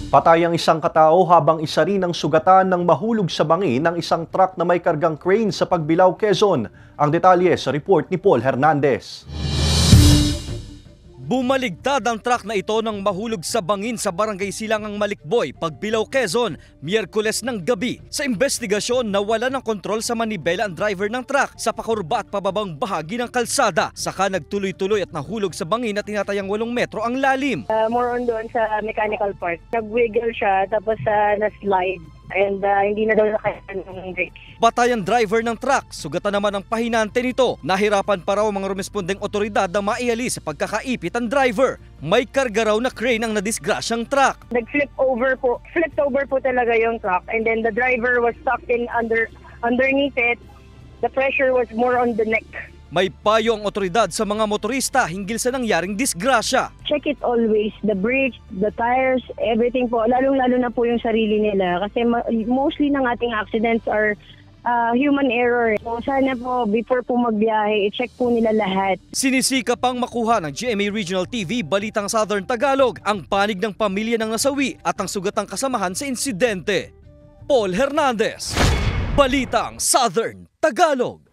Patay ang isang katao habang isa rin ang sugatan ng mahulog sa bangin ng isang truck na may kargang crane sa Pagbilao, Quezon. Ang detalye sa report ni Paul Hernandez. Bumaligtad ang truck na ito nang mahulog sa bangin sa barangay Silangang Malikboy, Pagbilao, Quezon, Miyerkules ng gabi. Sa investigasyon, nawala ng kontrol sa manibela ang driver ng truck sa pakurba at pababang bahagi ng kalsada. Saka nagtuloy-tuloy at nahulog sa bangin na tinatayang 8 metro ang lalim. More on doon sa mechanical part. Nag-wiggle siya tapos na-slide. And hindi na daw nakaya ng brakes. Patay ang driver ng truck, sugatan naman ang pahinante nito. Nahirapan pa raw ang mga rumespondeng otoridad na maialis sa pagkakaipit ang driver. May karga raw na crane ang nadisgrasyang truck. Nag-flip over po. Flipped over po talaga yung truck. And then the driver was stuck in underneath it. The pressure was more on the neck. May payo ang otoridad sa mga motorista hinggil sa nangyaring disgrasya. Check it always, the brakes, the tires, everything po. Lalong-lalo na po yung sarili nila. Kasi mostly ng ating accidents are human error. So sana po, before po magbiyahe, i-check po nila lahat. Sinisika pang makuha ng GMA Regional TV Balitang Southern Tagalog ang panig ng pamilya ng nasawi at ang sugatang kasamahan sa insidente. Paul Hernandez, Balitang Southern Tagalog.